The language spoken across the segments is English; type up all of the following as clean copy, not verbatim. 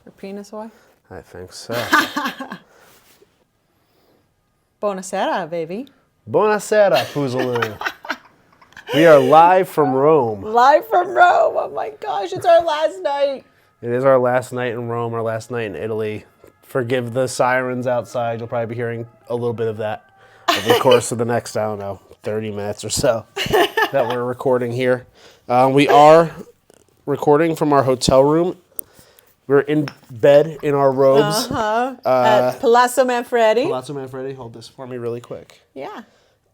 Your penis away? I think so. Buonasera, baby. Buonasera, Poozaloo. We are live from Rome. Live from Rome. Oh my gosh, it's our last night. It is our last night in Rome, our last night in Italy. Forgive the sirens outside. You'll probably be hearing a little bit of that over the course of the next, 30 minutes or so that we're recording here. We are recording from our hotel room. We're in bed in our robes. At Palazzo Manfredi. Palazzo Manfredi, hold this for me really quick. Yeah.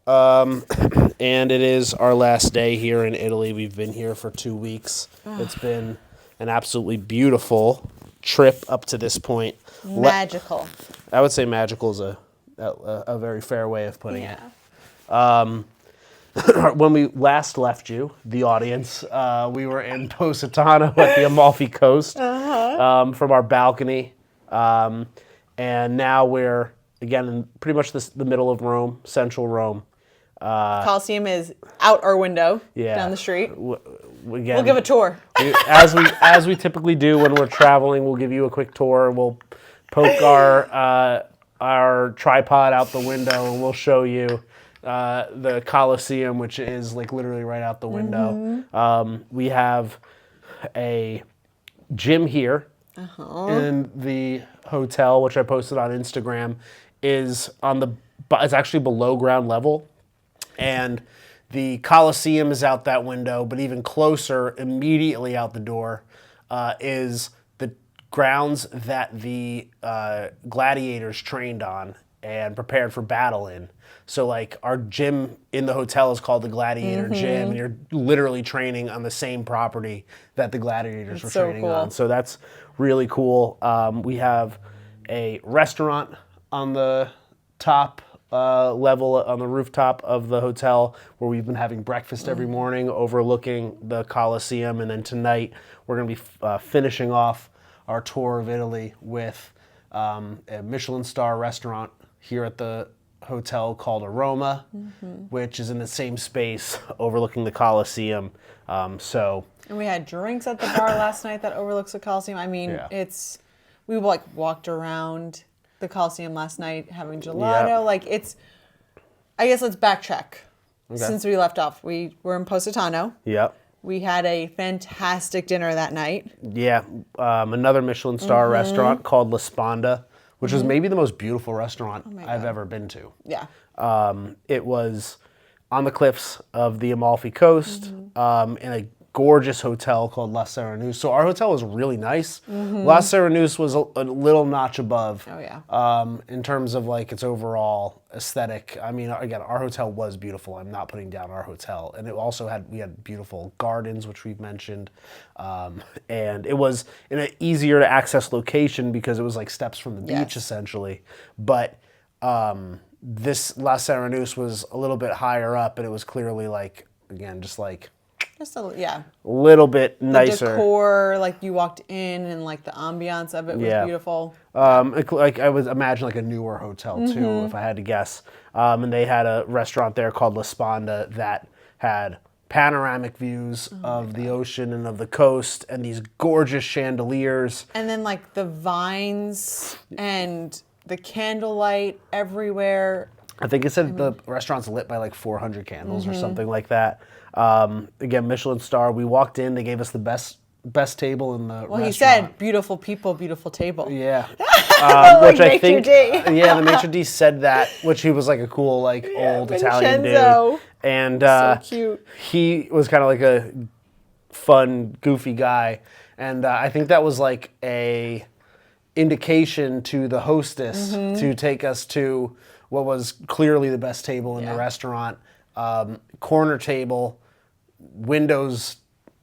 And it is our last day here in Italy. We've been here for 2 weeks. It's been an absolutely beautiful trip up to this point. Magical. I would say magical is a very fair way of putting it. When we last left you, the audience, we were in Positano at the Amalfi Coast from our balcony. And now we're, again, in pretty much the middle of Rome, central Rome. Coliseum is out our window down the street. Again, We'll give a tour. As we typically do when we're traveling, we'll give you a quick tour. We'll poke our tripod out the window, and we'll show you the Coliseum, which is like literally right out the window. We have a gym here in the hotel, which I posted on Instagram, is it's actually below ground level, and the Coliseum is out that window, but even closer, immediately out the door, is the grounds that the gladiators trained on and prepared for battle in. So, like, our gym in the hotel is called the Gladiator Gym, and you're literally training on the same property that the gladiators were training on. So that's really cool. We have a restaurant on the top level, on the rooftop of the hotel, where we've been having breakfast every morning overlooking the Coliseum. And then tonight we're going to be finishing off our tour of Italy with a Michelin star restaurant here at the hotel called Aroma, which is in the same space overlooking the Coliseum. And we had drinks at the bar last night that overlooks the Coliseum. I mean, we walked around the Coliseum last night having gelato. I guess let's backtrack. Since we left off, we were in Positano. Yep. We had a fantastic dinner that night. Yeah, another Michelin star restaurant called La Sponda, which was maybe the most beautiful restaurant I've ever been to. Yeah. It was on the cliffs of the Amalfi Coast in a gorgeous hotel called La Serenus. So our hotel was really nice. La Serenus was a little notch above in terms of like its overall aesthetic. I mean, again, our hotel was beautiful. I'm not putting down our hotel. And it also we had beautiful gardens, which we've mentioned. And it was in an easier to access location because it was like steps from the beach essentially. But this La Serenus was a little bit higher up, and it was clearly like, again, just a little bit nicer. The decor, like you walked in and like the ambiance of it was beautiful. Like I would imagine like a newer hotel too, if I had to guess. And they had a restaurant there called La Sponda that had panoramic views of the ocean and of the coast, and these gorgeous chandeliers. And then like the vines and the candlelight everywhere. I think it said the restaurant's lit by like 400 candles or something like that. Again, Michelin star. We walked in, they gave us the best table in the restaurant. He said, beautiful people, beautiful table. Yeah. Which I think, the maitre d' said that, which he was like a cool, like old Italian dude. And so cute. He was kind of like a fun, goofy guy. And I think that was like a indication to the hostess to take us to what was clearly the best table in the restaurant. Corner table, windows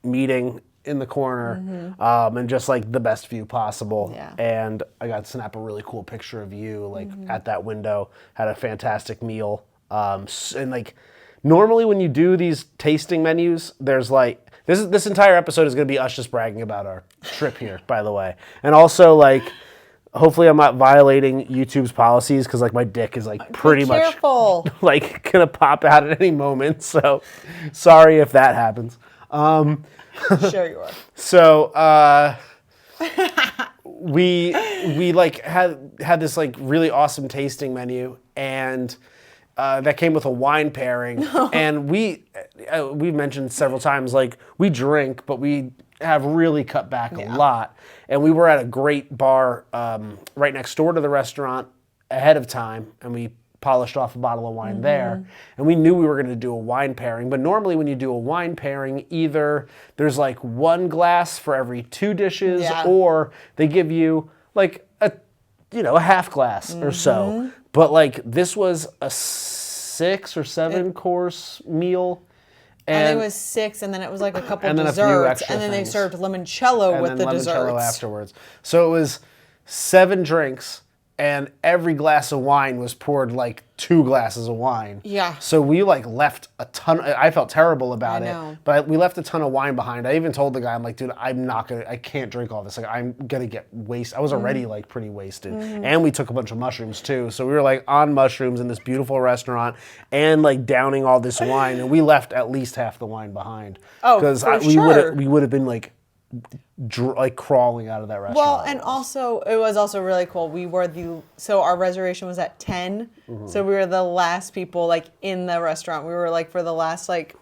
meeting in the corner, and just like the best view possible. Yeah. And I got to snap a really cool picture of you like at that window, had a fantastic meal. And like normally when you do these tasting menus, there's like, this entire episode is going to be us just bragging about our trip here, by the way. And also like, hopefully I'm not violating YouTube's policies because like my dick is like pretty much like gonna pop out at any moment. So sorry if that happens. Sure you are. So we like had this like really awesome tasting menu, and that came with a wine pairing. And we've mentioned several times, like, we drink, but we have really cut back a lot. And we were at a great bar right next door to the restaurant ahead of time, and we polished off a bottle of wine there. And we knew we were going to do a wine pairing, but normally when you do a wine pairing, either there's like one glass for every two dishes, or they give you like a half glass or so. But like, this was a 6 or 7 course meal. And it was 6, and then it was like a couple and then desserts, a few and then things. they served limoncello with the desserts. Limoncello afterwards. So it was 7 drinks, and every glass of wine was poured like 2 glasses of wine. Yeah. So we like left a ton. I felt terrible about I know. it, but we left a ton of wine behind. I even told the guy, I'm like, dude, I can't drink all this. Like, I'm gonna get wasted. I was already like pretty wasted, and we took a bunch of mushrooms too. So we were like on mushrooms in this beautiful restaurant, and like downing all this wine, and we left at least half the wine behind. Oh, for sure. We would have been like crawling out of that restaurant. Well, and also, it was also really cool. So our reservation was at 10, so we were the last people like in the restaurant. We were like, for the last like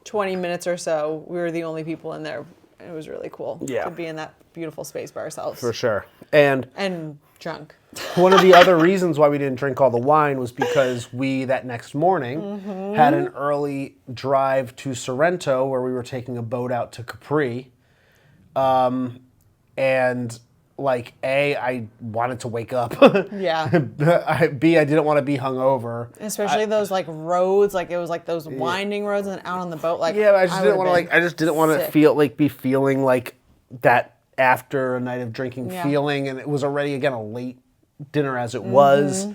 20 minutes or so, we were the only people in there. It was really cool to be in that beautiful space by ourselves. For sure. And drunk. One of the other reasons why we didn't drink all the wine was because we, that next morning, had an early drive to Sorrento, where we were taking a boat out to Capri. And like, A, I wanted to wake up. Yeah. B, I didn't want to be hungover. Especially those like roads, like it was like those winding roads, and out on the boat, like I just didn't want to be feeling like that after a night of drinking feeling, and it was already again a late dinner as it was.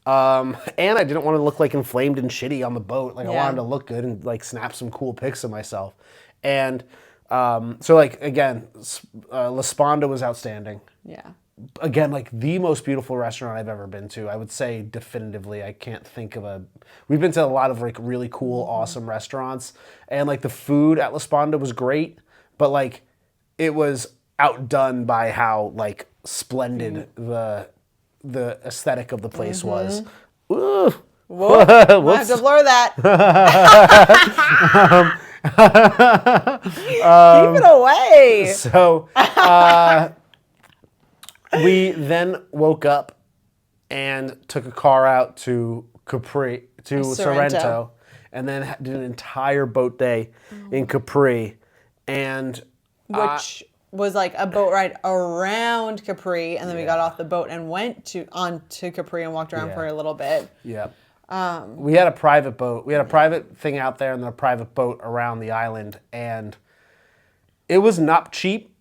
And I didn't want to look like inflamed and shitty on the boat. Like, I wanted to look good and like snap some cool pics of myself. And so like, again, La Sponda was outstanding. Yeah. Again, like the most beautiful restaurant I've ever been to. I would say definitively. I can't think of we've been to a lot of like really cool, awesome restaurants, and like the food at La Sponda was great, but like it was outdone by how like splendid the aesthetic of the place was. Ooh. Whoa, I have to blur that. Keep it away. So we then woke up and took a car out to Capri, to Sorrento, and then did an entire boat day in Capri, and which was like a boat ride around Capri, and then we got off the boat and went onto Capri and walked around for a little bit. Yeah. We had a private boat. We had a private thing out there and then a private boat around the island, and it was not cheap.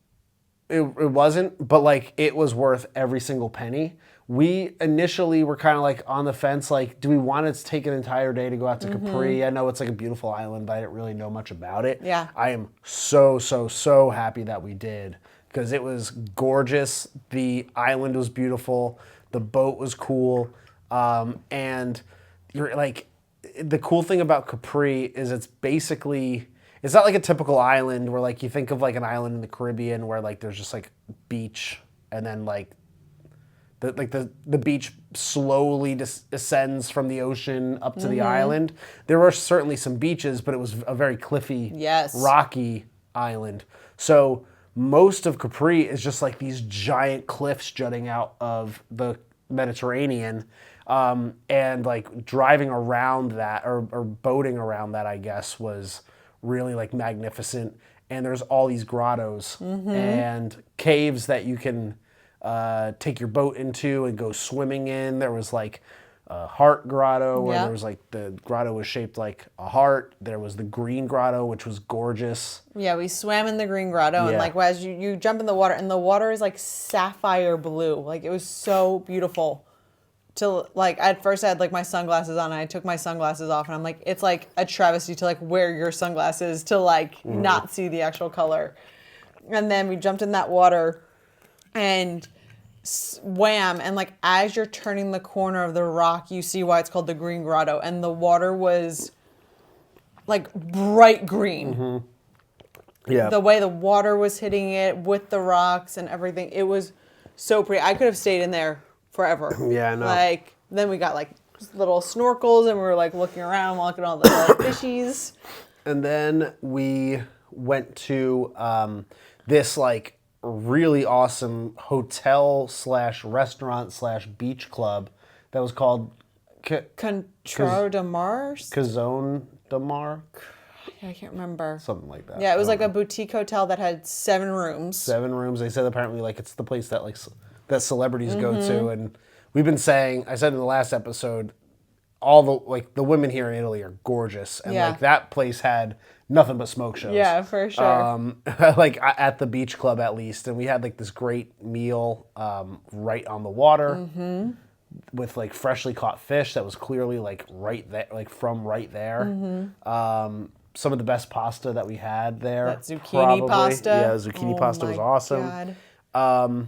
It wasn't, but like it was worth every single penny. We initially were kind of like on the fence, like, do we want to take an entire day to go out to Capri? I know it's like a beautiful island, but I didn't really know much about it. Yeah. I am so happy that we did, because it was gorgeous. The island was beautiful. The boat was cool. And you're like, the cool thing about Capri is it's not like a typical island where like you think of like an island in the Caribbean where like there's just like beach, and then like the beach slowly ascends from the ocean up to the island. There were certainly some beaches, but it was a very cliffy, rocky island. So most of Capri is just like these giant cliffs jutting out of the Mediterranean. And like driving around that or boating around that, I guess, was really like magnificent. And there's all these grottos and caves that you can take your boat into and go swimming in. There was like a heart grotto where there was like the grotto was shaped like a heart. There was the green grotto, which was gorgeous. Yeah, we swam in the green grotto, and like as you jump in the water, and the water is like sapphire blue. Like it was so beautiful. To like, at first I had like my sunglasses on, and I took my sunglasses off, and I'm like, it's like a travesty to like wear your sunglasses to like not see the actual color. And then we jumped in that water and swam, and like as you're turning the corner of the rock, you see why it's called the Green Grotto, and the water was like bright green. Yeah. The way the water was hitting it with the rocks and everything, it was so pretty. I could have stayed in there forever. Yeah, I know. Like, then we got like little snorkels and we were like looking around, looking at all the fishies. And then we went to this like really awesome hotel / restaurant / beach club that was called Control de Mars? Cazone de Mar. I can't remember. Something like that. Yeah, it was like a boutique hotel that had 7 rooms. 7 rooms. They said apparently like it's the place that like that celebrities go to, and we've been saying. I said in the last episode, all the women here in Italy are gorgeous, and like that place had nothing but smoke shows. Yeah, for sure. Like at the beach club at least, and we had like this great meal right on the water with like freshly caught fish that was clearly like right there, like from right there. Some of the best pasta that we had there. That zucchini pasta. Yeah, the zucchini pasta was awesome. God.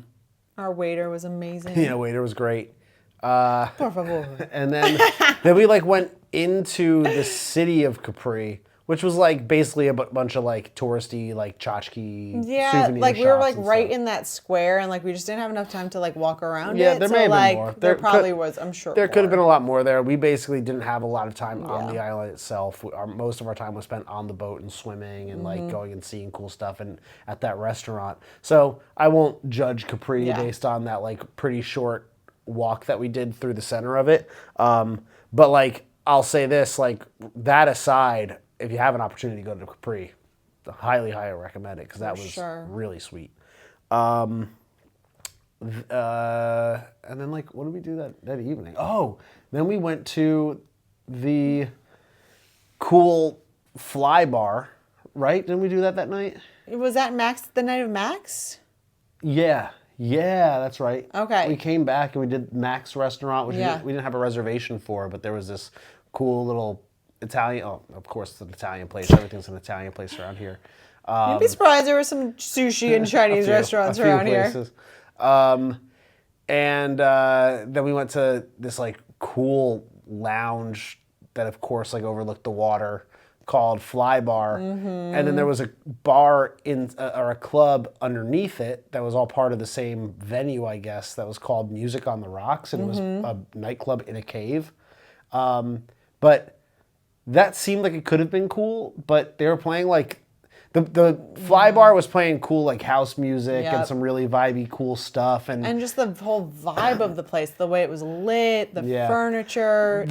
Our waiter was amazing. Yeah, waiter was great. Por favor. And then we like went into the city of Capri, which was like basically a bunch of like touristy like tchotchke souvenir like we were like shops right stuff. in that square, and like we just didn't have enough time to like walk around Yeah, it. there so may have like been more. there probably was, I'm sure. There could have been a lot more there. We basically didn't have a lot of time on Yeah. the island itself. Most of our time was spent on the boat and swimming and like going and seeing cool stuff and at that restaurant. So I won't judge Capri based on that like pretty short walk that we did through the center of it. But like I'll say this, like that aside, if you have an opportunity to go to Capri, highly recommend it because that was really sweet. And then like what did we do that evening? Oh, then we went to the cool fly bar, right? Didn't we do that night? Was that Max, the night of Max? Yeah, that's right. Okay. We came back and we did Mac's restaurant, which we didn't have a reservation for, but there was this cool little Italian. Oh, of course, it's an Italian place. Everything's an Italian place around here. You'd be surprised there was some sushi and Chinese restaurants around here. And then we went to this like cool lounge that, of course, like overlooked the water, called Fly Bar, and then there was a bar or a club underneath it that was all part of the same venue, I guess, that was called Music on the Rocks, and it was a nightclub in a cave. But that seemed like it could have been cool, but they were playing like the Fly Bar was playing cool like house music and some really vibey cool stuff, and just the whole vibe of the place, the way it was lit, the furniture,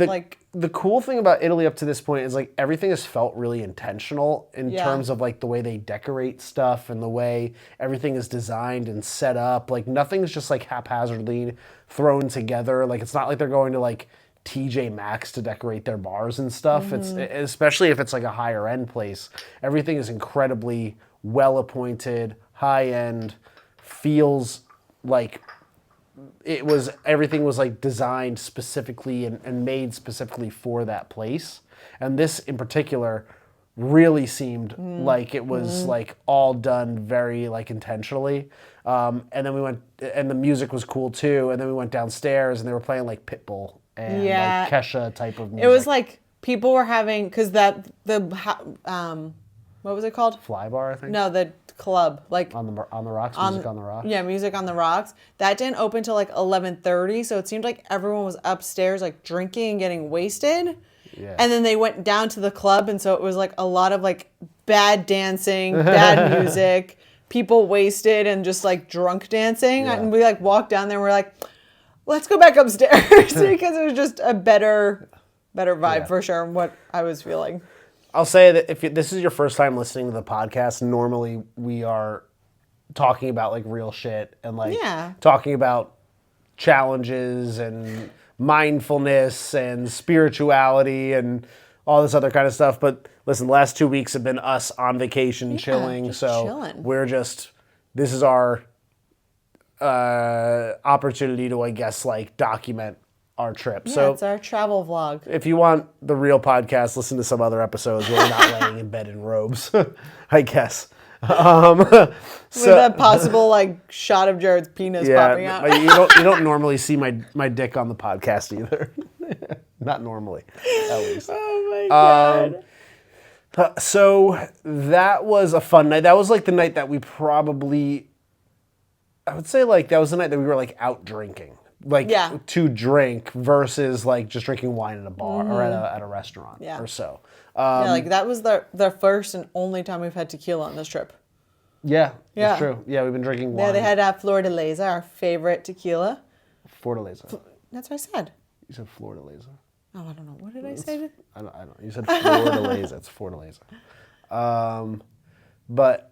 the cool thing about Italy up to this point is like everything has felt really intentional in terms of like the way they decorate stuff and the way everything is designed and set up. Like nothing's just like haphazardly thrown together. Like it's not like they're going to like TJ Maxx to decorate their bars and stuff. It's especially if it's like a higher end place. Everything is incredibly well appointed, high end, feels like everything was like designed specifically and made specifically for that place. And this in particular really seemed like it was like all done very like intentionally. And then we went, and the music was cool too. And then we went downstairs and they were playing like Pitbull and like Kesha type of music. It was like people were having, because what was it called? Fly Bar, I think. No, the club, like on the rocks, Music on the Rocks. Yeah, Music on the Rocks. That didn't open till like 11:30, so it seemed like everyone was upstairs like drinking and getting wasted. Yeah. And then they went down to the club, and so it was like a lot of like bad dancing, bad music, people wasted and just like drunk dancing. And we like walked down there and we're like, let's go back upstairs because it was just a better vibe for sure, what I was feeling. I'll say that if this is your first time listening to the podcast, normally we are talking about like real shit and like talking about challenges and mindfulness and spirituality and all this other kind of stuff. But listen, the last 2 weeks have been us on vacation, chilling. We're just, this is our opportunity to, I guess, like document our trip. Yeah, so it's our travel vlog. If you want the real podcast, listen to some other episodes where we're not laying in bed in robes, I guess. With a possible like shot of Jared's penis popping out. you don't normally see my dick on the podcast either. Not normally, at least. Oh my god. So that was a fun night. That was like the night that we probably, I would say like that was the night that we were like out drinking. Like to drink versus like just drinking wine at a bar or at a restaurant or so. Like that was the first and only time we've had tequila on this trip. Yeah, that's true. Yeah, we've been drinking wine. Yeah, they had Flor-de-Leza, our favorite tequila. Fortaleza. That's what I said. You said Flor-de-Leza. Oh, I don't know. What did I say? I don't. You said Flor-de-Leza. It's Fortaleza. But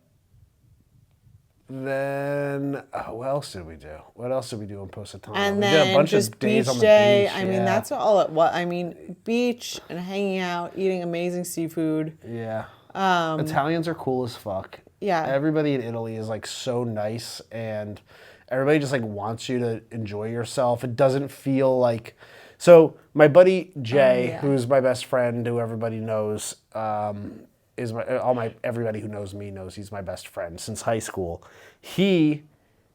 then, what else did we do? What else did we do in Positano? And we then did a bunch just of days beach on the day. beach. I mean, that's all it was. I mean, beach and hanging out, eating amazing seafood. Yeah. Italians are cool as fuck. Yeah. Everybody in Italy is like so nice, and everybody just like wants you to enjoy yourself. It doesn't feel like. So my buddy Jay, who's my best friend, who everybody knows, everybody who knows me knows he's my best friend since high school. He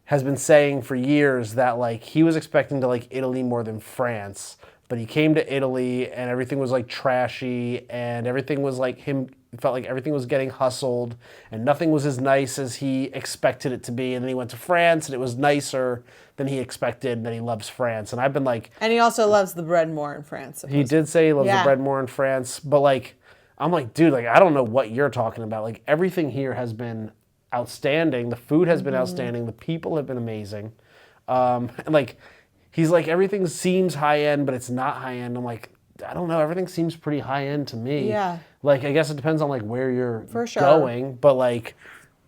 has been saying for years that like he was expecting to like Italy more than France, but he came to Italy and everything was like trashy and everything was like him. Felt like everything was getting hustled and nothing was as nice as he expected it to be. And then he went to France and it was nicer than he expected. And then he loves France. And I've been like... And he also loves the bread more in France. He did say he loves the bread more in France. But like, I'm like, dude, like, I don't know what you're talking about. Like, everything here has been outstanding. The food has been outstanding. The people have been amazing. And like, he's like, everything seems high end, but it's not high end. I'm like, I don't know. Everything seems pretty high end to me. Yeah. Like, I guess it depends on like where you're For sure. going, but like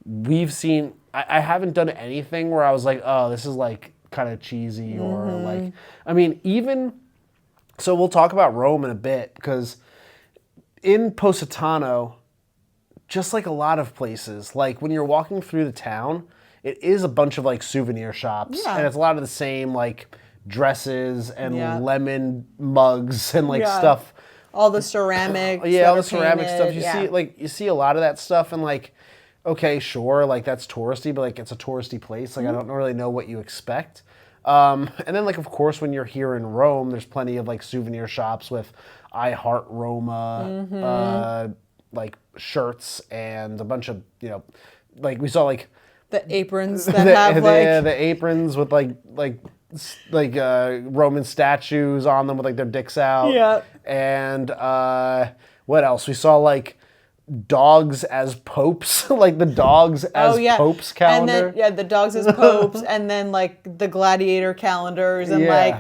we've seen, I haven't done anything where I was like, oh, this is like kind of cheesy or like, I mean, even, so we'll talk about Rome in a bit because in Positano, just like a lot of places, like when you're walking through the town, it is a bunch of like souvenir shops and it's a lot of the same like dresses and lemon mugs and like stuff. All the ceramic. All the ceramic stuff. You see a lot of that stuff and like, okay, sure, like that's touristy, but like it's a touristy place. Like I don't really know what you expect. And then like of course when you're here in Rome, there's plenty of like souvenir shops with I Heart Roma like shirts and a bunch of, you know, like we saw like the aprons that have like the aprons with like Roman statues on them with like their dicks out. Yeah. And what else? We saw like dogs as popes, like the dogs as popes calendar. And then, the dogs as popes, and then like the gladiator calendars and like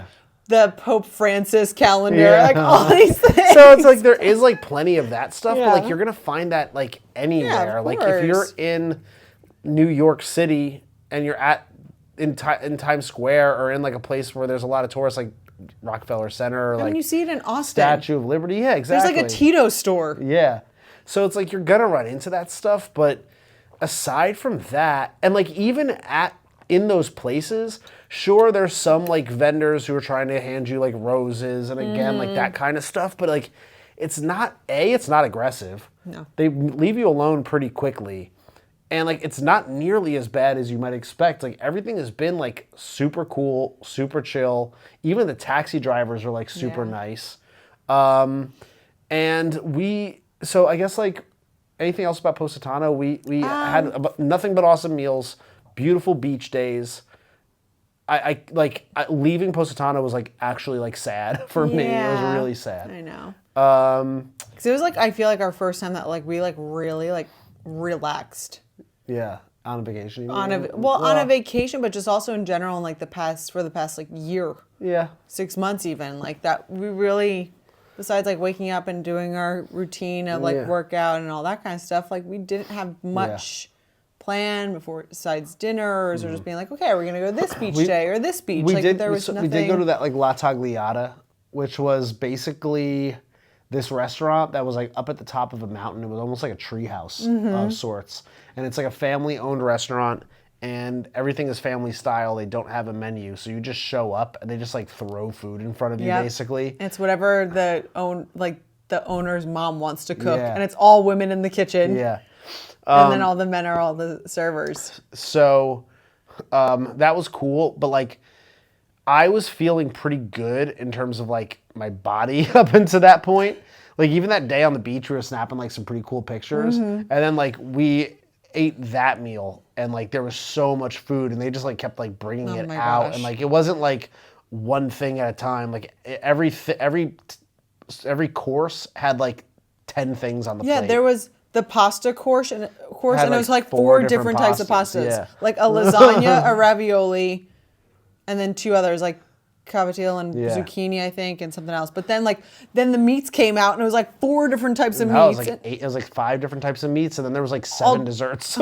the Pope Francis calendar, like all these things. So it's like there is like plenty of that stuff, but like you're gonna find that like anywhere. Like if you're in New York City and you're in Times Square or in like a place where there's a lot of tourists, like Rockefeller Center, or like you see it in Austin, Statue of Liberty. Yeah, exactly. There's like a Tito's store. Yeah, so it's like you're gonna run into that stuff, but aside from that, and like even in those places, sure, there's some like vendors who are trying to hand you like roses and again like that kind of stuff, but like it's not aggressive. No, they leave you alone pretty quickly. And like it's not nearly as bad as you might expect. Like everything has been like super cool, super chill. Even the taxi drivers are like super nice. And so I guess like anything else about Positano, we had nothing but awesome meals, beautiful beach days. I leaving Positano was like actually like sad for me. It was really sad. I know. Because it was like I feel like our first time that like we like really like relaxed. Yeah, on a vacation. On a vacation, but just also in general, in like for the past like year. Yeah. 6 months even, like that. We really, besides like waking up and doing our routine of like workout and all that kind of stuff, like we didn't have much planned besides dinners or just being like, okay, we're gonna go this beach day or this beach. We like did. There was we nothing. did go to that like La Tagliata, which was basically this restaurant that was like up at the top of a mountain. It was almost like a treehouse of sorts. And it's like a family-owned restaurant, and everything is family style. They don't have a menu, so you just show up, and they just like throw food in front of you, basically. It's whatever the owner's mom wants to cook, and it's all women in the kitchen. Yeah. And then all the men are all the servers. So that was cool, but like I was feeling pretty good in terms of like my body up until that point. Like even that day on the beach, we were snapping like some pretty cool pictures, and then like we ate that meal, and like there was so much food, and they just like kept like bringing it out, gosh. and like it wasn't like one thing at a time. Like every course had like 10 things on the plate. Yeah, there was the pasta course, and it Had, was like, like 4 4 different types of pastas, pastas. yeah. Like a lasagna, a ravioli, and then 2 others, like cavatelli and Yeah. zucchini, I think, and something else. But then the meats came out, and it was like 4 different types of No, meats. it was like 5 different types of meats, and then there was like 7 desserts.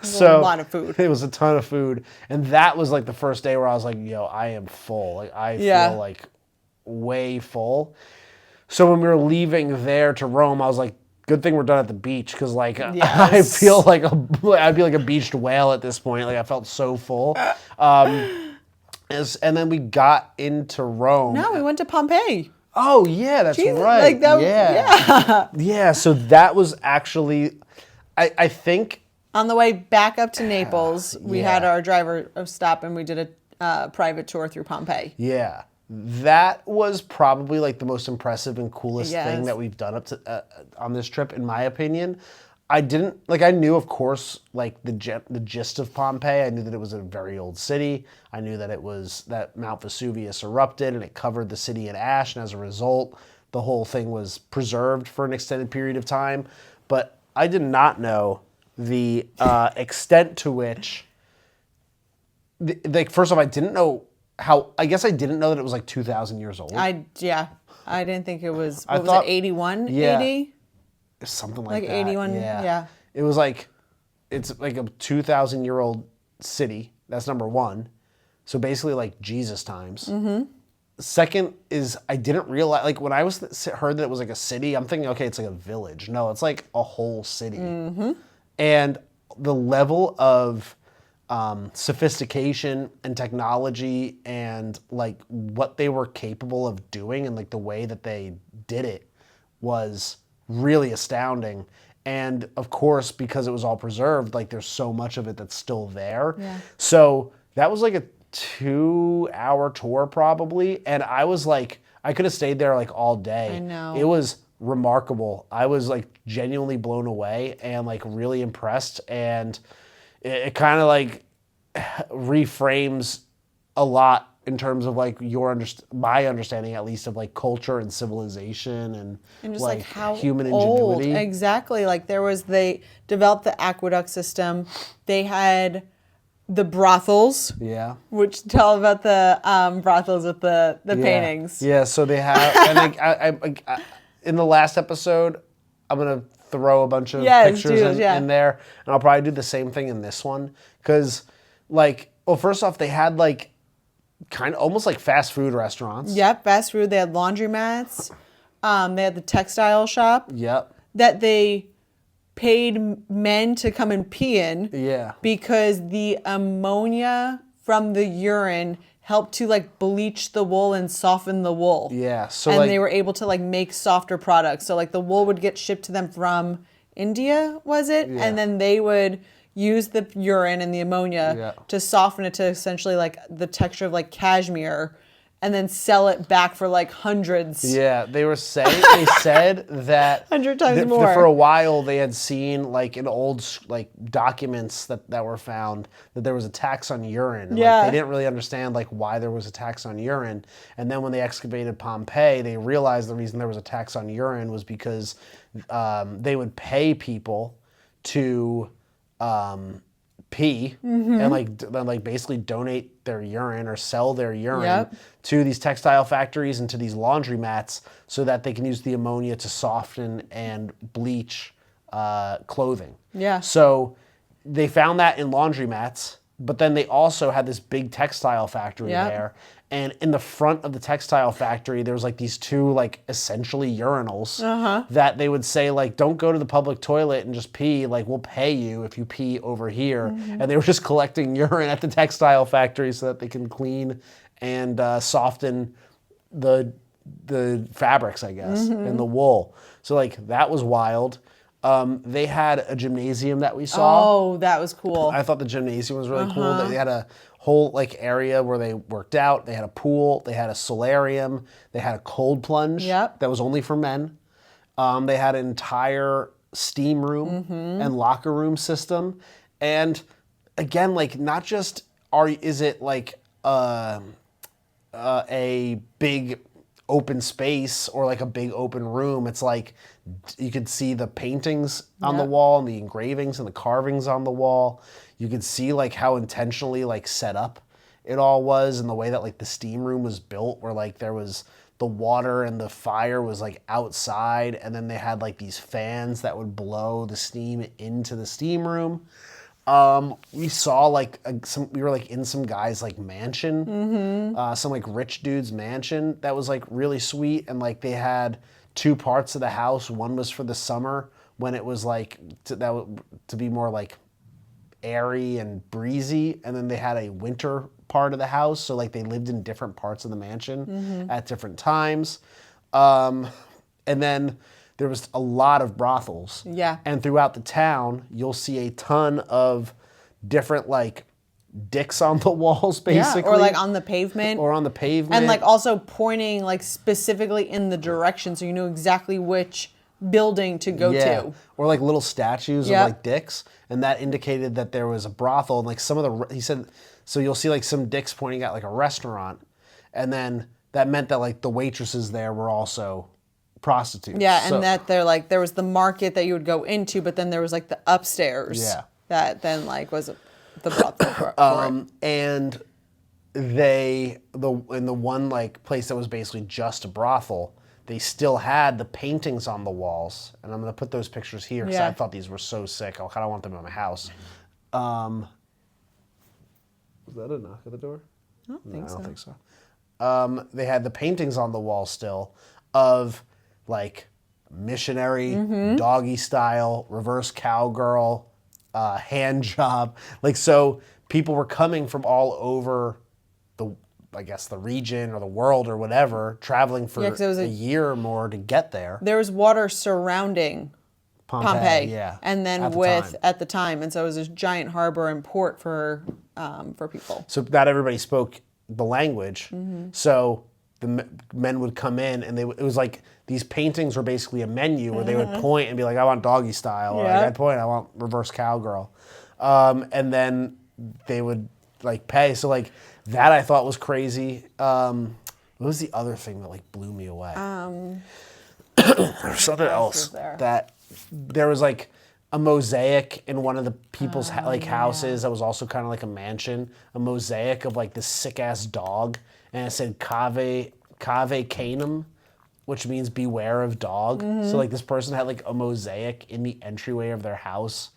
So, a lot of food. It was a ton of food, and that was like the first day where I was like, "Yo, I am full. Like I feel like way full." So when we were leaving there to Rome, I was like, "Good thing we're done at the beach," because like I feel like I'd be like a beached whale at this point. Like I felt so full. And then we got into Rome. No, we went to Pompeii. Oh yeah, that's Jesus, right. like that, yeah. Yeah, so that was actually, I think. On the way back up to Naples, we had our driver stop, and we did a private tour through Pompeii. Yeah, that was probably like the most impressive and coolest thing Yes. that we've done up to on this trip, in my opinion. I knew, of course, like the gist of Pompeii. I knew that it was a very old city. I knew that that Mount Vesuvius erupted and it covered the city in ash, and as a result, the whole thing was preserved for an extended period of time. But I did not know the extent to which, like, first off, I didn't know how. I guess I didn't know that it was like 2,000 years old. I didn't think it was. I What was thought- it? 81 Yeah. AD? Something Like that. 81, yeah. It was like, it's like a 2,000-year-old city. That's number one. So basically like Jesus times. Mm-hmm. Second is I didn't realize, like when I heard that it was like a city, I'm thinking, okay, it's like a village. No, it's like a whole city. Mm-hmm. And the level of sophistication and technology and like what they were capable of doing and like the way that they did it was really astounding. And of course, because it was all preserved, like there's so much of it that's still there. Yeah. So that was like a 2-hour tour probably. And I was like, I could have stayed there like all day. I know. It was remarkable. I was like genuinely blown away and like really impressed. And it kind of like reframes a lot in terms of like my understanding, at least, of like culture and civilization and just like how human old. ingenuity. Exactly. Like they developed the aqueduct system. They had the brothels, Yeah. which tell about the brothels with the paintings. Yeah. So they have, and like I in the last episode, I'm gonna throw a bunch of pictures in there, and I'll probably do the same thing in this one because, like, well, first off, they had like kind of almost like fast food restaurants. Yep, fast food. They had laundromats. They had the textile shop. Yep. That they paid men to come and pee in. Yeah. Because the ammonia from the urine helped to like bleach the wool and soften the wool. Yeah. So and like, they were able to like make softer products. So like the wool would get shipped to them from India, was it? Yeah. And then they would use the urine and the ammonia to soften it to essentially like the texture of like cashmere, and then sell it back for like hundreds. Yeah, they said that 100 times more. For a while they had seen like in old like documents that were found that there was a tax on urine. And, Yeah. like, they didn't really understand like why there was a tax on urine. And then when they excavated Pompeii, they realized the reason there was a tax on urine was because they would pay people to pee and like basically donate their urine or sell their urine to these textile factories and to these laundromats so that they can use the ammonia to soften and bleach clothing. Yeah. So they found that in laundromats, but then they also had this big textile factory there. And in the front of the textile factory, there was like these 2 like essentially urinals that they would say like, don't go to the public toilet and just pee. Like we'll pay you if you pee over here. And they were just collecting urine at the textile factory so that they can clean and soften the fabrics, I guess, and the wool. So like that was wild. They had a gymnasium that we saw. Oh, that was cool. I thought the gymnasium was really cool. They had a whole like area where they worked out. They had a pool. They had a solarium. They had a cold plunge that was only for men. They had an entire steam room and locker room system. And again, like not just is it like a big open space or like a big open room. It's like you could see the paintings on the wall and the engravings and the carvings on the wall. You could see like how intentionally like set up it all was, and the way that like the steam room was built, where like there was the water and the fire was like outside, and then they had like these fans that would blow the steam into the steam room. We saw like we were like in some guy's like mansion, some like rich dude's mansion that was like really sweet, and like they had two parts of the house. One was for the summer when it was like to be more like airy and breezy, and then they had a winter part of the house, so like they lived in different parts of the mansion at different times. And then there was a lot of brothels. Yeah. And throughout the town, you'll see a ton of different like dicks on the walls, basically. Yeah, or like on the pavement. Or on the pavement. And like also pointing like specifically in the direction, so you know exactly which building to go to. Or like little statues of like dicks, and that indicated that there was a brothel. And like some of he said, so you'll see like some dicks pointing at like a restaurant, and then that meant that like the waitresses there were also prostitutes. Yeah, and that there was the market that you would go into, but then there was like the upstairs that then like was the brothel for it. And in the one like place that was basically just a brothel, they still had the paintings on the walls, and I'm gonna put those pictures here because I thought these were so sick. I kind of want them in my house. Was that a knock at the door? I don't think so. They had the paintings on the wall still of like missionary, doggy style, reverse cowgirl, hand job. Like, so people were coming from all over I guess the region or the world or whatever, traveling for a year or more to get there. There was water surrounding Pompeii, and then at the time, and so it was this giant harbor and port for people. So not everybody spoke the language, so the men would come in, and it was like these paintings were basically a menu where they would point and be like, "I want doggy style," or like, "I'd point, I want reverse cowgirl," and then they would like pay. So like that I thought was crazy. What was the other thing that like blew me away? There's something else that there was like a mosaic in one of the people's houses that was also kind of like a mansion. A mosaic of like this sick ass dog, and it said "Cave Canem," which means beware of dog. So like this person had like a mosaic in the entryway of their house,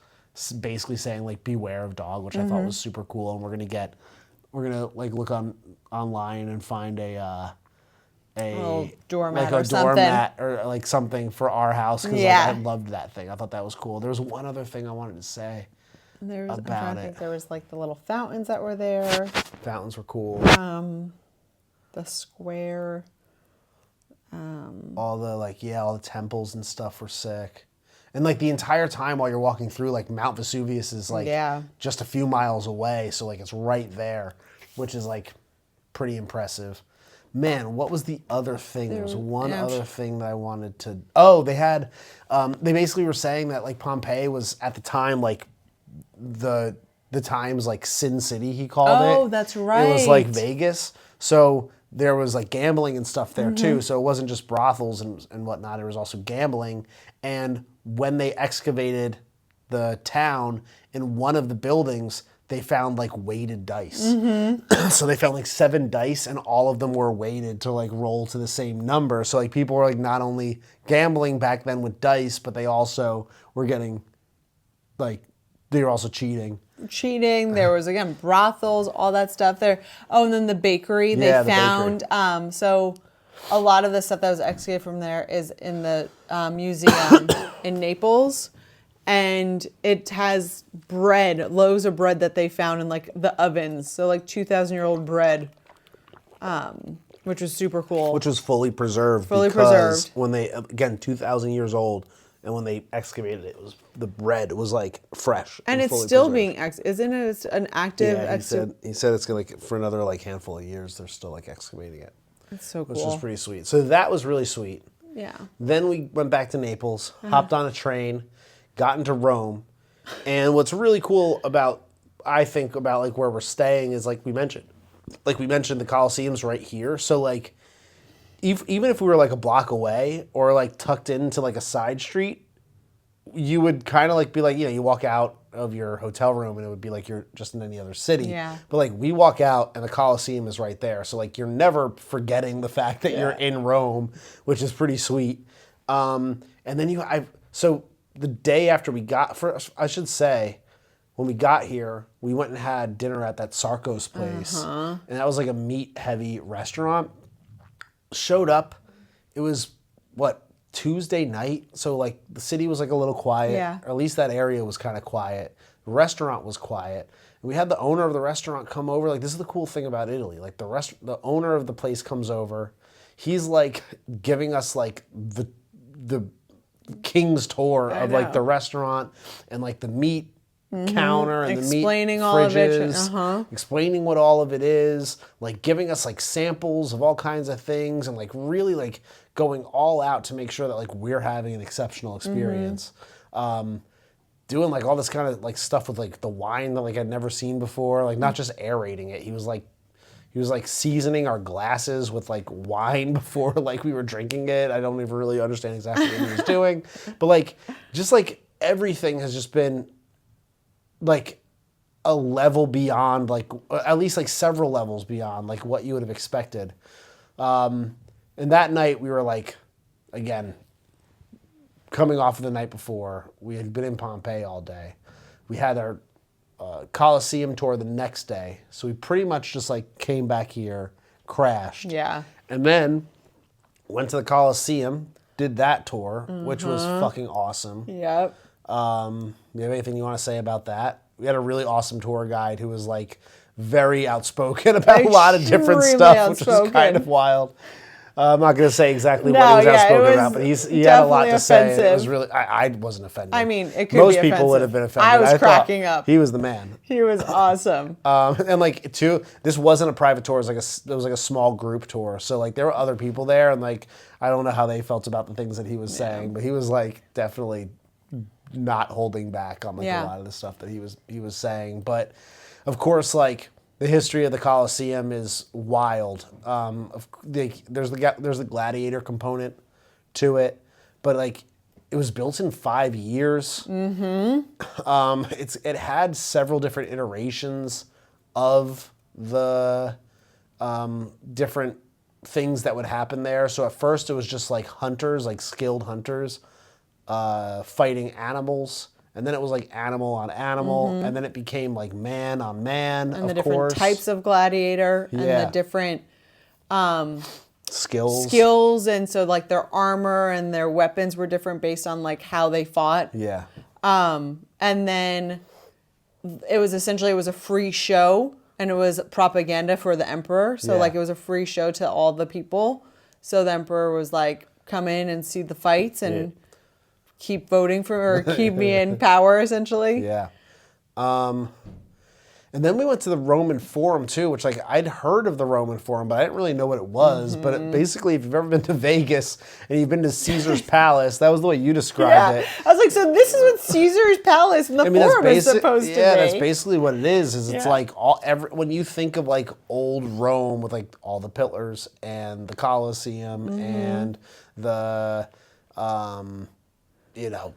basically saying like beware of dog, which I thought was super cool. And we're gonna like look online and find a doormat like or a doormat or like something for our house, because like, I loved that thing. I thought that was cool. There was one other thing I wanted to say about it. I think there was like the little fountains that were there. Fountains were cool. The square. All the temples and stuff were sick. And like the entire time while you're walking through, like Mount Vesuvius is like just a few miles away, so like it's right there, which is like pretty impressive. Man, what was the other thing? There was one other thing that I wanted to... Oh, they had... they basically were saying that like Pompeii was at the time like the Times like Sin City, he called it. Oh, that's right. It was like Vegas. So there was like gambling and stuff there too. So it wasn't just brothels and whatnot. It was also gambling. And when they excavated the town, in one of the buildings, they found like weighted dice. So they found like 7 dice, and all of them were weighted to like roll to the same number. So like people were like not only gambling back then with dice, but they also were getting like, they were also cheating. There was again brothels, all that stuff there. Oh, and then the bakery they found. So a lot of the stuff that was excavated from there is in the museum in Naples. And it has loaves of bread that they found in like the ovens. So like 2,000-year-old bread, which was super cool. Which was fully preserved. Because when they, again, 2,000 years old, and when they excavated it, the bread was like fresh. And it's still being isn't it an active? Yeah, he said it's gonna for another like handful of years. They're still like excavating it. It's so cool. Which is pretty sweet. So that was really sweet. Yeah. Then we went back to Naples, hopped on a train, got into Rome, and what's really cool about like where we're staying is like we mentioned the Colosseum's right here. So like even if we were like a block away or like tucked into like a side street, you would kind of like be like, you walk out of your hotel room and it would be like you're just in any other city. Yeah. But like we walk out and the Colosseum is right there. So like you're never forgetting the fact that you're in Rome, which is pretty sweet. And then so the day after I should say, when we got here, we went and had dinner at that Sarko's place. And that was like a meat heavy restaurant. Showed up. It was Tuesday night, so like the city was like a little quiet, or at least that area was kind of quiet. The restaurant was quiet. And we had the owner of the restaurant come over. Like this is the cool thing about Italy. Like the owner of the place comes over. He's like giving us like the king's tour of like the restaurant and like the meat counter and explaining the meat all fridges, of it, explaining what all of it is, like giving us like samples of all kinds of things and like really like going all out to make sure that like we're having an exceptional experience. Doing like all this kind of like stuff with like the wine that like I'd never seen before, like not just aerating it. He was like seasoning our glasses with like wine before like we were drinking it. I don't even really understand exactly what he was doing, but like just like everything has just been like a level beyond, like at least like several levels beyond like what you would have expected. And that night we were like, again, coming off of the night before, we had been in Pompeii all day. We had our Colosseum tour the next day. So we pretty much just like came back here, crashed. Yeah. And then went to the Colosseum, did that tour, which was fucking awesome. Yep. You have anything you want to say about that? We had a really awesome tour guide who was like very outspoken about a lot of different stuff, which was kind of wild. I'm not going to say exactly what he was outspoken about, but he had a lot to say. It was really, I wasn't offended. I mean, it could Most be people offensive. would have been offended. I was cracking up. He was the man. He was awesome. And like this wasn't a private tour. It was like a small group tour. So like there were other people there, and like I don't know how they felt about the things that he was saying, but he was like definitely not holding back on like a lot of the stuff that he was saying. But of course, like the history of the Colosseum is wild. There's the gladiator component to it, but like it was built in 5 years. It had several different iterations of the different things that would happen there. So at first it was just like hunters, like skilled hunters, fighting animals. And then it was like animal on animal, and then it became like man on man, and the different types of gladiator, and the different skills, and so like their armor and their weapons were different based on like how they fought. Yeah. And then it was a free show, and it was propaganda for the emperor. So like it was a free show to all the people. So the emperor was like, come in and see the fights and keep voting for, or keep me in power, essentially. Yeah. And then we went to the Roman Forum too, which like I'd heard of the Roman Forum, but I didn't really know what it was. But basically, if you've ever been to Vegas and you've been to Caesar's Palace, that was the way you described it. I was like, so this is what Caesar's Palace and the Forum is supposed to be. Yeah, that's basically what it is. It's like when you think of like old Rome with like all the pillars and the Colosseum and the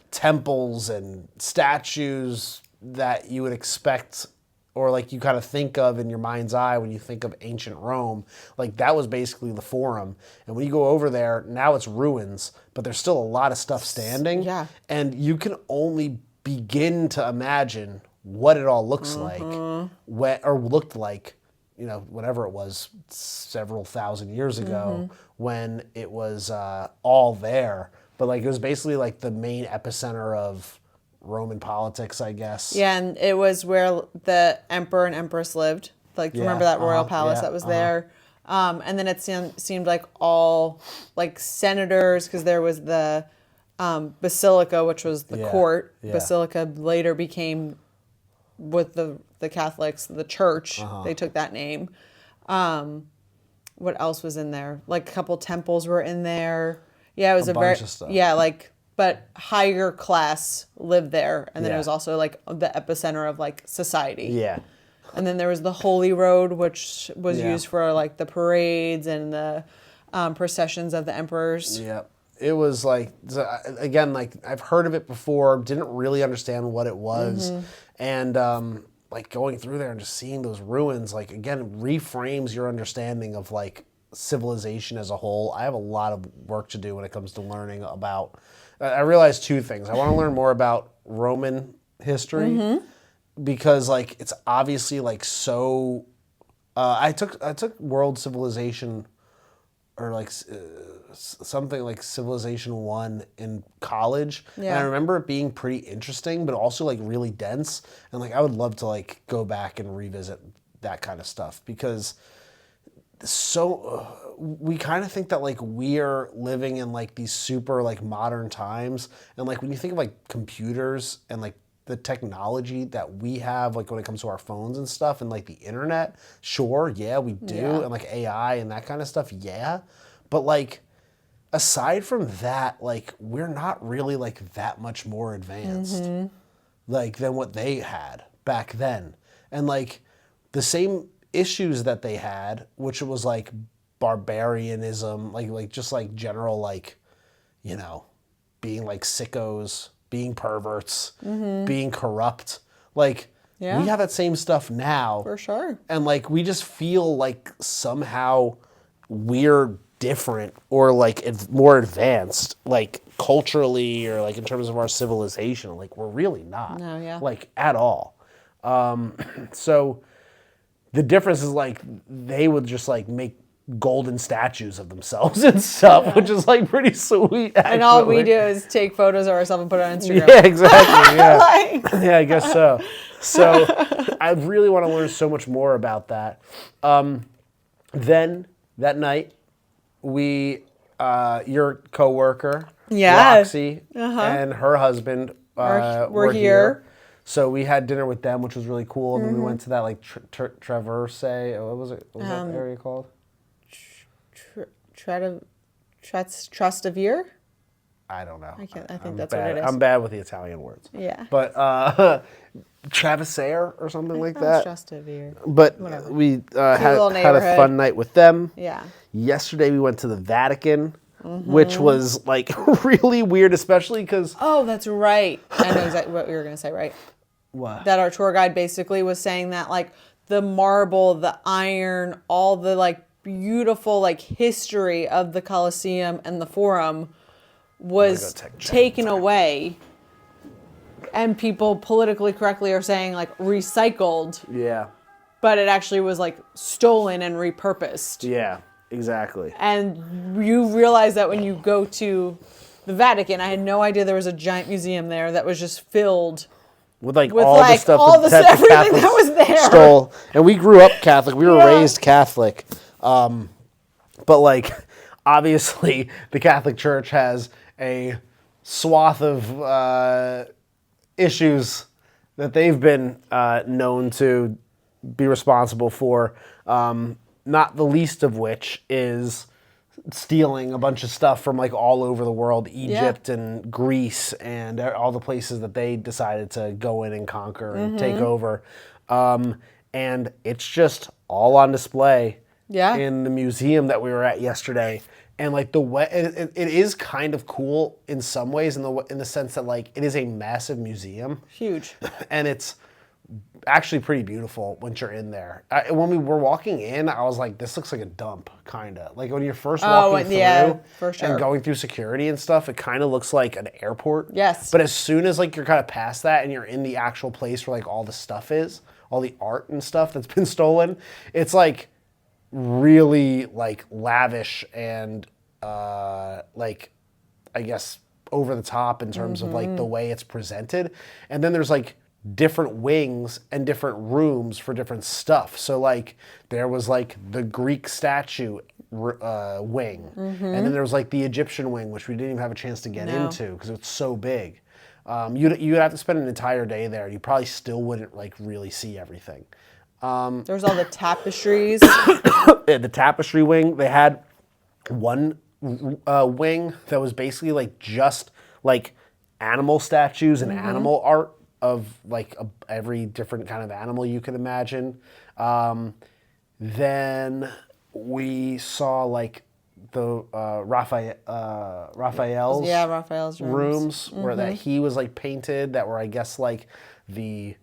temples and statues that you would expect, or like you kind of think of in your mind's eye when you think of ancient Rome, like that was basically the Forum. And when you go over there, now it's ruins, but there's still a lot of stuff standing. Yeah. And you can only begin to imagine what it all looks like, or looked like, whatever it was several thousand years ago when it was all there. But like it was basically like the main epicenter of Roman politics, I guess. Yeah, and it was where the emperor and empress lived. Like, remember that royal palace that was there? And then it seemed like all like senators, because there was the Basilica, which was the court. Yeah. Basilica later became, with the Catholics, the church. They took that name. What else was in there? Like a couple temples were in there. Yeah, it was a bunch very of stuff. yeah, like, but higher class lived there, and then it Yeah. was also like the epicenter of like society. Yeah. And then there was the Holy Road, which was Yeah. used for like the parades and the processions of the emperors. Yeah. It was like, again, like I've heard of it before, didn't really understand what it was. And like going through there and just seeing those ruins, like again, reframes your understanding of like civilization as a whole. I have a lot of work to do when it comes to learning about, I realized two things. I want to learn more about Roman history because like it's obviously like so, I took world civilization or like something like Civilization 1 in college. Yeah. And I remember it being pretty interesting, but also like really dense. And like I would love to like go back and revisit that kind of stuff because we kind of think that like we're living in like these super like modern times. And like when you think of like computers and like the technology that we have, like when it comes to our phones and stuff and like the internet, sure, yeah, we do. Yeah. And like AI and that kind of stuff, yeah. But like, aside from that, like we're not really like that much more advanced like than what they had back then. And like the same issues that they had, which was like barbarianism, like just like general like, you know, being like sickos, being perverts, being corrupt. Like we have that same stuff now. For sure. And like we just feel like somehow we're different or like more advanced, like culturally or like in terms of our civilization. Like we're really not. No, yeah. Like at all. So the difference is like they would just like make golden statues of themselves and stuff, which is like pretty sweet. Actually. And all we do is take photos of ourselves and put it on Instagram. Yeah, exactly. Yeah. Like- Yeah, I guess so. So I really want to learn so much more about that. Then that night, your coworker, Roxy, and her husband were here. So we had dinner with them, which was really cool. And then we went to that like Traverse. What was it? What was that area called? Trastevere? I don't know. I think that's what it is. I'm bad with the Italian words. Yeah. But Travisair or something like that. Trastevere. But Whatever. we had little a neighborhood. fun night with them. Yeah. Yesterday we went to the Vatican, which was like really weird, especially because... Oh, that's right. I know exactly what you were going to say, right? What? That our tour guide basically was saying that like the marble, the iron, all the like beautiful like history of the Colosseum and the Forum was taken away, and people politically correctly are saying like recycled. Yeah. But it actually was like stolen and repurposed. Yeah, exactly. And you realize that when you go to the Vatican. I had no idea there was a giant museum there that was just filled with like with all like the stuff all the that everything Catholics that was there. stole. And we grew up Catholic. We were Yeah. raised Catholic. But like obviously the Catholic Church has a swath of issues that they've been known to be responsible for, not the least of which is stealing a bunch of stuff from like all over the world, Egypt and Greece and all the places that they decided to go in and conquer and take over. And it's just all on display in the museum that we were at yesterday. And like the way it is kind of cool in some ways in the sense that like it is a massive museum. Huge. And it's actually pretty beautiful once you're in there. When we were walking in, I was like, this looks like a dump, kind of. Like when you're first walking through for sure. and going through security and stuff, it kind of looks like an airport. Yes. But as soon as like you're kind of past that and you're in the actual place where like all the stuff is, all the art and stuff that's been stolen, it's like really like lavish and like I guess over the top in terms of like the way it's presented. And then there's like different wings and different rooms for different stuff. So like there was like the Greek statue wing, and then there was like the Egyptian wing, which we didn't even have a chance to get into because it's so big. You'd have to spend an entire day there. You probably still wouldn't like really see everything. There's all the tapestries. The tapestry wing, they had one wing that was basically like just like animal statues and animal art of like every different kind of animal you can imagine. Then we saw like the Raphael's Raphael's rooms where that he was like painted, that were I guess like the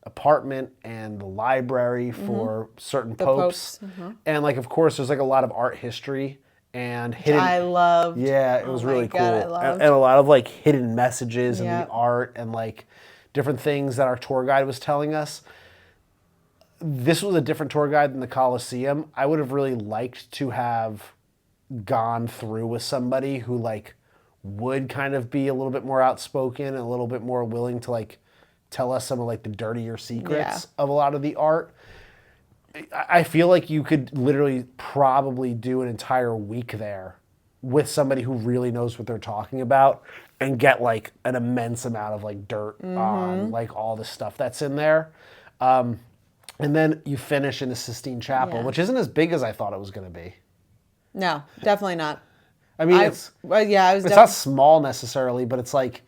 apartment and the library for certain popes. And like of course there's like a lot of art history and hidden. I loved. Yeah, it was really cool. I loved. And a lot of like hidden messages in the Yep. art and like different things that our tour guide was telling us. This was a different tour guide than the Colosseum. I would have really liked to have gone through with somebody who like would kind of be a little bit more outspoken and a little bit more willing to like tell us some of like the dirtier secrets of a lot of the art. I feel like you could literally probably do an entire week there with somebody who really knows what they're talking about and get like an immense amount of like dirt on like all the stuff that's in there. And then you finish in the Sistine Chapel, which isn't as big as I thought it was going to be. No, definitely not. I mean, it's not small necessarily, but it's like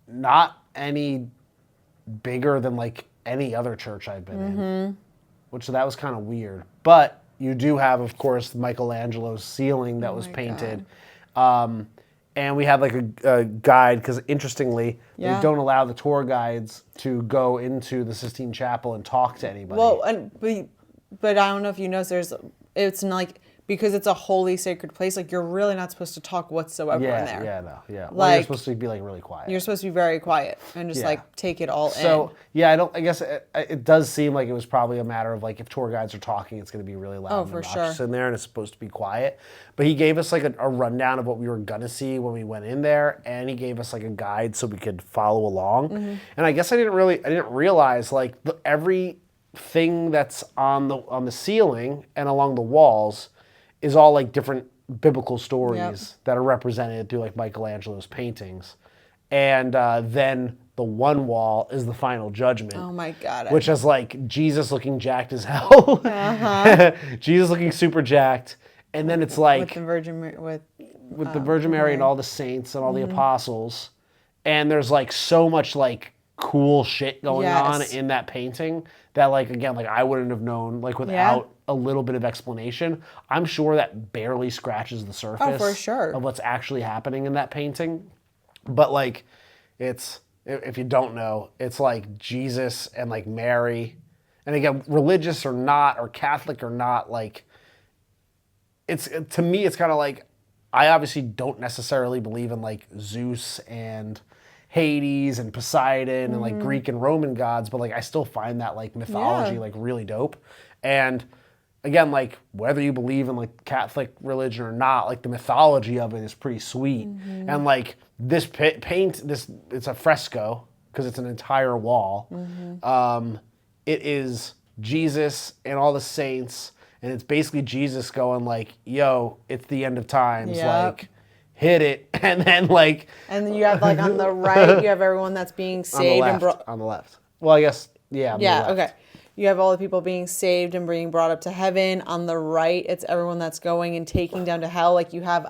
not any bigger than like any other church I've been in, which that was kind of weird. But you do have, of course, Michelangelo's ceiling that was painted. And we had like a guide, because interestingly, they don't allow the tour guides to go into the Sistine Chapel and talk to anybody. Well, but I don't know if you know, it's like, because it's a holy sacred place, like you're really not supposed to talk whatsoever in there. Well, Like, you're supposed to be like really quiet. You're supposed to be very quiet and just like take it all in. So I guess it does seem like it was probably a matter of like if tour guides are talking, it's going to be really loud and obnoxious in there, and it's supposed to be quiet. But he gave us like a rundown of what we were gonna see when we went in there, and he gave us like a guide so we could follow along. And I guess I didn't realize like everything that's on the ceiling and along the walls is all like different biblical stories that are represented through like Michelangelo's paintings. And then the one wall is the final judgment. Oh my God. Which is like Jesus looking jacked as hell. Jesus looking super jacked. And then it's like with the Virgin Mary and all the saints and all the apostles. And there's like so much like cool shit going on in that painting that like, again, like I wouldn't have known like without a little bit of explanation. I'm sure that barely scratches the surface of what's actually happening in that painting. But like, it's, if you don't know, it's like Jesus and like Mary, and again, religious or not, or Catholic or not, like to me, it's kind of like, I obviously don't necessarily believe in like Zeus and Hades and Poseidon and like Greek and Roman gods, but like I still find that like mythology like really dope. And again, like whether you believe in like Catholic religion or not, like the mythology of it is pretty sweet. And like this it's a fresco because it's an entire wall. It is Jesus and all the saints, and it's basically Jesus going like, yo, it's the end of times. Like, hit it. And then like... And then you have like on the right, you have everyone that's being saved. On the left. Well, I guess, on the left. Okay. You have all the people being saved and being brought up to heaven. On the right, it's everyone that's going and taking down to hell. Like you have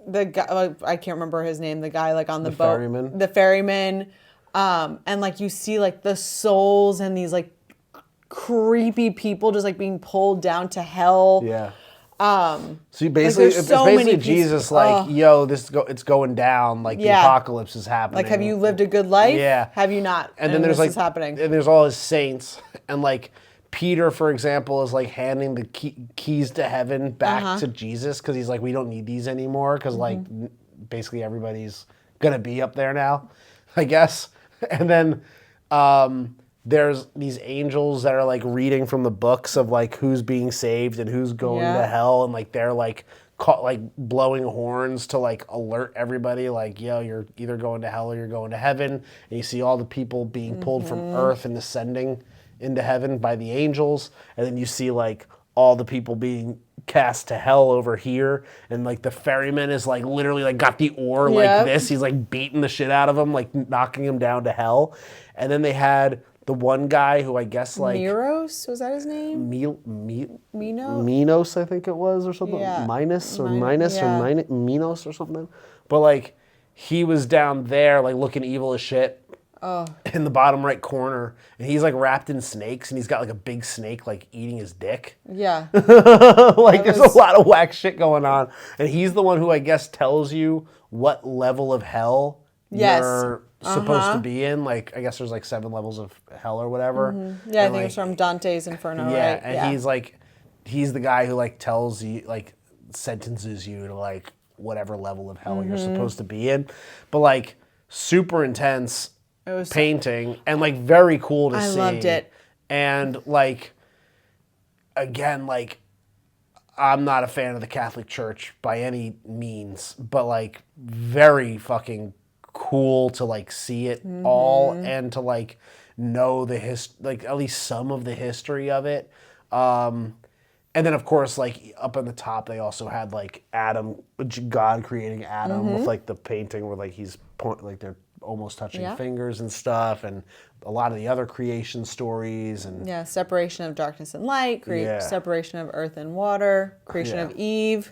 the guy, I can't remember his name, the guy like on the boat. Ferryman. The ferryman. And like you see like the souls and these like creepy people just like being pulled down to hell. Yeah. So basically, it's basically Jesus like, yo, it's going down, like the apocalypse is happening. Like, have you lived a good life? Yeah. Have you not? And then there's like, is happening. And there's all his saints, and like Peter, for example, is like handing the keys to heaven back to Jesus because he's like, we don't need these anymore because like basically everybody's gonna be up there now, I guess. And then there's these angels that are like reading from the books of like who's being saved and who's going to hell, and like they're like blowing horns to like alert everybody like, yo, you're either going to hell or you're going to heaven. And you see all the people being pulled from earth and ascending into heaven by the angels, and then you see like all the people being cast to hell over here, and like the ferryman is like literally like got the oar like this. He's like beating the shit out of him, like knocking him down to hell. And then they had the one guy who I guess like Miros, was that his name? Minos, I think it was, or something. Yeah. Minos or something. But like he was down there like looking evil as shit. Oh. In the bottom right corner, and he's like wrapped in snakes, and he's got like a big snake like eating his dick. Yeah. Like there's a lot of whack shit going on, and he's the one who I guess tells you what level of hell you're supposed to be in. Like I guess there's like 7 levels of hell or whatever. Mm-hmm. Yeah, and I think it's from Dante's Inferno. Yeah, right? and he's the guy who like tells you like sentences you to like whatever level of hell you're supposed to be in, but like super intense. It was painting and like very cool to see. I loved it. And like again, like I'm not a fan of the Catholic Church by any means, but like very fucking cool to like see it all and to like know the like at least some of the history of it. And then of course like up on the top they also had like Adam, God creating Adam with like the painting where like he's like they're almost touching fingers and stuff, and a lot of the other creation stories and separation of darkness and light, separation of earth and water, creation of Eve,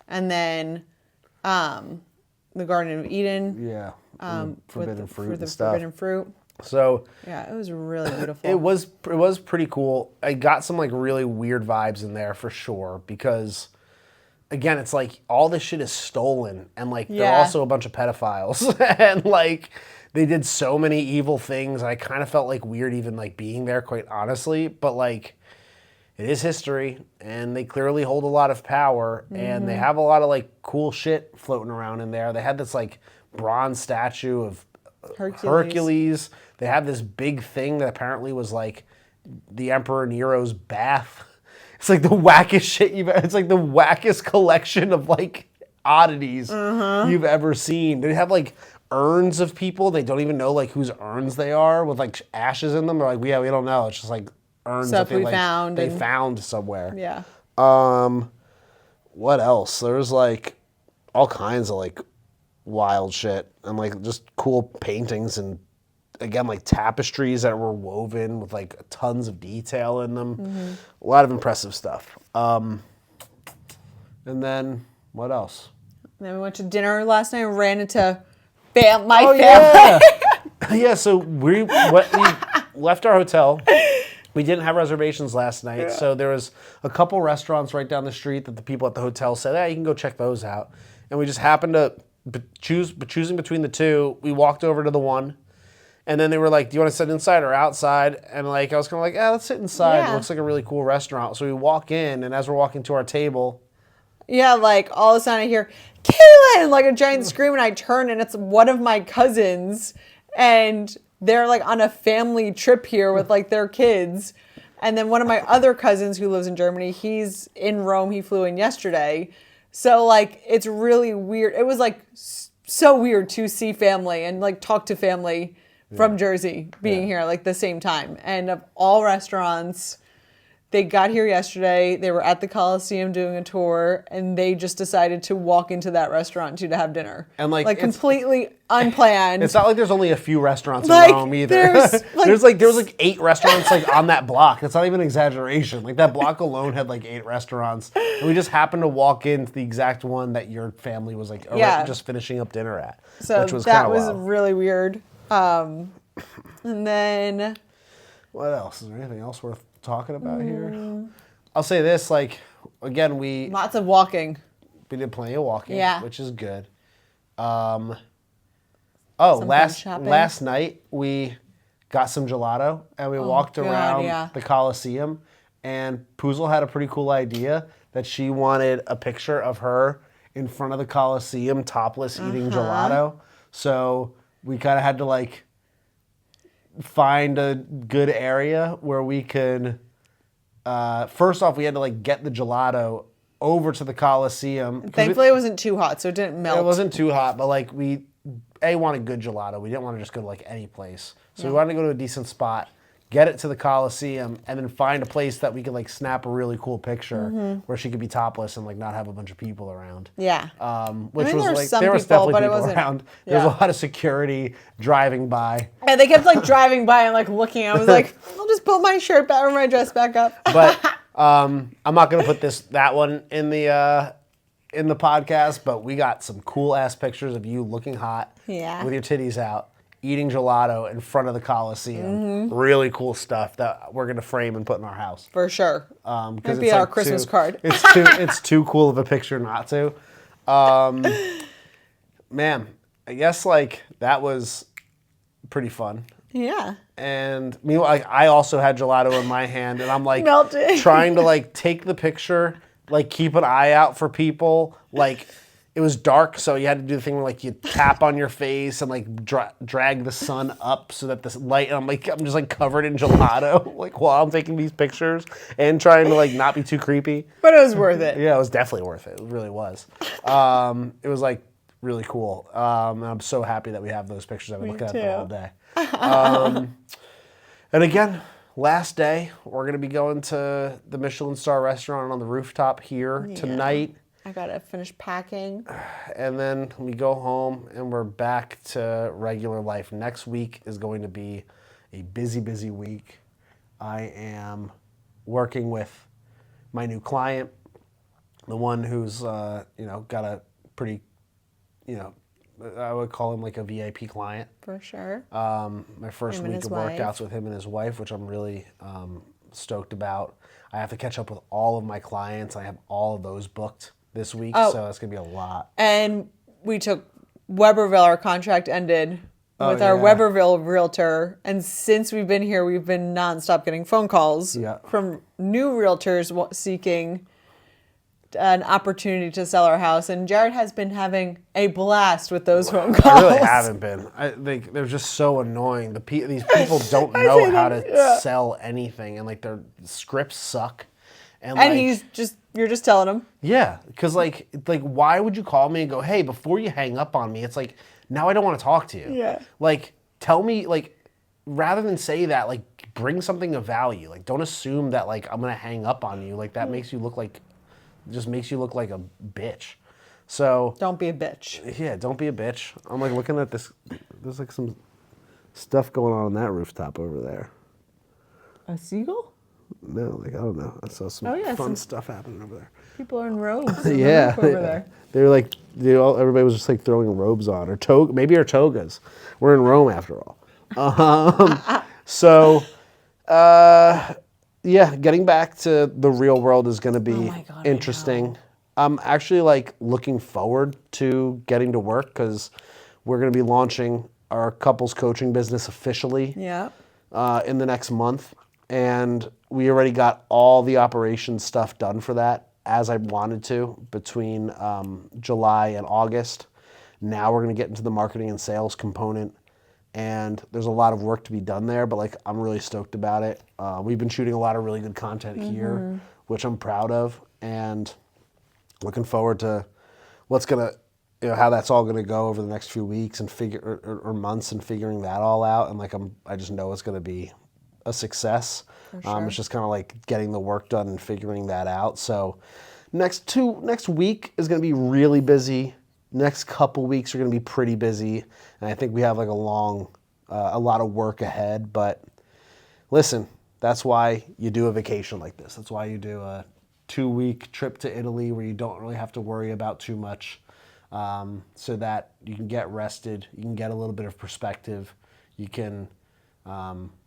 and then the Garden of Eden. Forbidden fruit and stuff. Forbidden fruit. So it was really beautiful. It was pretty cool. I got some like really weird vibes in there for sure because. Again, it's like all this shit is stolen, and like they're also a bunch of pedophiles, and like they did so many evil things. I kind of felt like weird even like being there, quite honestly. But like, it is history, and they clearly hold a lot of power, and they have a lot of like cool shit floating around in there. They had this like bronze statue of Hercules. They have this big thing that apparently was like the Emperor Nero's bath. It's like the wackest shit it's like the wackest collection of like oddities you've ever seen. They have like urns of people. They don't even know like whose urns they are with like ashes in them. They're like, we don't know. It's just like urns stuff that they found somewhere. Yeah. What else? There's like all kinds of like wild shit and like just cool paintings and again, like tapestries that were woven with like tons of detail in them. A lot of impressive stuff. And then what else? And then we went to dinner last night and ran into my family. Yeah, so we left our hotel. We didn't have reservations last night, so there was a couple restaurants right down the street that the people at the hotel said, you can go check those out. And we just happened to choosing between the two. We walked over to the one. And then they were like, do you want to sit inside or outside? And like I was kind of like, let's sit inside. Yeah. It looks like a really cool restaurant. So we walk in, and as we're walking to our table. Yeah, like all of a sudden I hear, Katelyn! Like a giant scream, and I turn, and it's one of my cousins. And they're like on a family trip here with like their kids. And then one of my other cousins who lives in Germany, he's in Rome. He flew in yesterday. So like it's really weird. It was like so weird to see family and like talk to family from Jersey being here like the same time. And of all restaurants, they got here yesterday. They were at the Coliseum doing a tour, and they just decided to walk into that restaurant to have dinner. And like completely unplanned. It's not like there's only a few restaurants in Rome either. There was like 8 restaurants like on that block. It's not even an exaggeration. Like that block alone had like 8 restaurants. And we just happened to walk into the exact one that your family was like just finishing up dinner at. So which was that was wild. Really weird. And then what else? Is there anything else worth talking about here? I'll say this, like again, lots of walking. We did plenty of walking, which is good. Last night we got some gelato and we walked around the Coliseum, and Poozle had a pretty cool idea that she wanted a picture of her in front of the Coliseum topless eating gelato. So we kind of had to like find a good area where we could, first off, we had to like get the gelato over to the Coliseum. Thankfully it wasn't too hot, so it didn't melt. It wasn't too hot, but like we wanted good gelato. We didn't want to just go to like any place. So we wanted to go to a decent spot, get it to the Coliseum, and then find a place that we could like snap a really cool picture where she could be topless and like not have a bunch of people around. Yeah. Which there was were like some there was people, definitely but it people wasn't- around. There was a lot of security driving by. And they kept like driving by and like looking. I was like, I'll just put my shirt back or my dress back up. But I'm not gonna put that one in the podcast. But we got some cool ass pictures of you looking hot with your titties out, eating gelato in front of the Coliseum. Really cool stuff that we're gonna frame and put in our house. For sure. Might be our Christmas card. It's too cool of a picture not to. Man, I guess like that was pretty fun. Yeah. And meanwhile, I also had gelato in my hand, and I'm like Melting. trying to like take the picture, like keep an eye out for people. Like it was dark, so you had to do the thing where like you tap on your face and like drag the sun up so that this light. And I'm just like covered in gelato, like while I'm taking these pictures and trying to like not be too creepy. But it was worth it. Yeah, it was definitely worth it. It really was. It was like really cool. And I'm so happy that we have those pictures. I've been looking at them all day. And again, last day, we're going to be going to the Michelin star restaurant on the rooftop here tonight. I gotta finish packing. And then we go home and we're back to regular life. Next week is going to be a busy, busy week. I am working with my new client, the one who's got a pretty, I would call him like a VIP client. For sure. My first Him and week his of wife. workouts with him and his wife, which I'm really stoked about. I have to catch up with all of my clients. I have all of those booked this week, so it's gonna be a lot. And we took Weberville, our contract ended with our yeah. Weberville realtor. And since we've been here, we've been nonstop getting phone calls from new realtors seeking an opportunity to sell our house. And Jared has been having a blast with those phone calls. I really haven't been. They're just so annoying. These people don't know how to sell anything, and like their scripts suck. And you're just telling him. Yeah, because like why would you call me and go, hey, before you hang up on me? It's like, now I don't want to talk to you. Yeah. Like, tell me, like, rather than say that, like, bring something of value. Like, don't assume that like I'm gonna hang up on you. Like that makes you look like a bitch. So Don't be a bitch. yeah, don't be a bitch. I'm like looking at this. There's like some stuff going on that rooftop over there. A seagull? No, like I don't know. I saw some fun stuff happening over there. People are in robes. on the Yeah, roof over there. they were like, everybody was just like throwing robes on, or maybe our togas. We're in Rome after all. Yeah, getting back to the real world is going to be interesting. I'm actually like looking forward to getting to work because we're going to be launching our couples coaching business officially in the next month. And we already got all the operations stuff done for that as I wanted to between July and August. Now we're going to get into the marketing and sales component. And there's a lot of work to be done there, but like I'm really stoked about it. We've been shooting a lot of really good content here, which I'm proud of, and looking forward to what's gonna, how that's all gonna go over the next few weeks and or months and figuring that all out. And like I just know it's gonna be a success. It's just kind of like getting the work done and figuring that out. So next week is gonna be really busy. Next couple weeks are going to be pretty busy, and I think we have like a lot of work ahead. But listen, that's why you do a vacation like this. That's why you do a 2-week trip to Italy where you don't really have to worry about too much, so that you can get rested, you can get a little bit of perspective, you can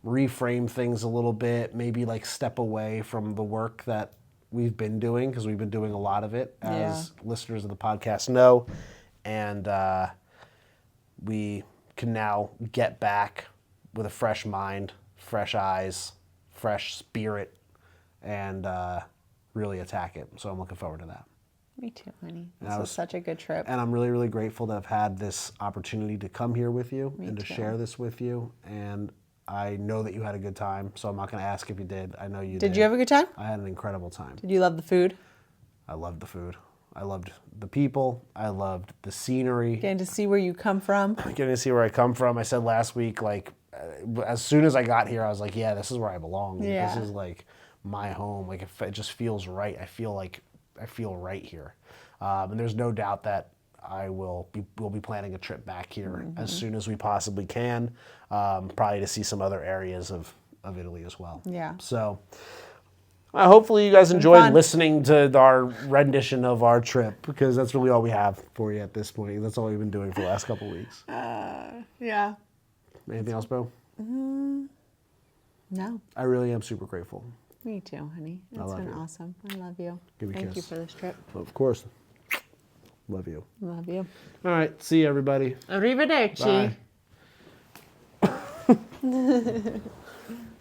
reframe things a little bit, maybe like step away from the work that we've been doing, because we've been doing a lot of it, as listeners of the podcast know. And we can now get back with a fresh mind, fresh eyes, fresh spirit, and really attack it. So I'm looking forward to that. Me too, honey. This was such a good trip. And I'm really, really grateful to have had this opportunity to come here with you and to too. share this with you. And I know that you had a good time, so I'm not going to ask if you did. I know you did. Did you have a good time? I had an incredible time. Did you love the food? I loved the food. I loved the people. I loved the scenery. Getting to see where you come from. Getting to see where I come from. I said last week, like, as soon as I got here, I was like, yeah, this is where I belong. Yeah. This is like my home. Like it just feels right. I feel right here. And there's no doubt that we'll be planning a trip back here as soon as we possibly can, probably to see some other areas of Italy as well. Yeah. So hopefully you guys enjoyed fun. listening to our rendition of our trip, because that's really all we have for you at this point. That's all we've been doing for the last couple of weeks. Yeah. Anything else, Bo? No. I really am super grateful. Me too, honey. It's been awesome. I love you. Give me a Thank you kiss. for this trip. Of course. Love you. Love you. All right. See you, everybody. Arrivederci. Bye.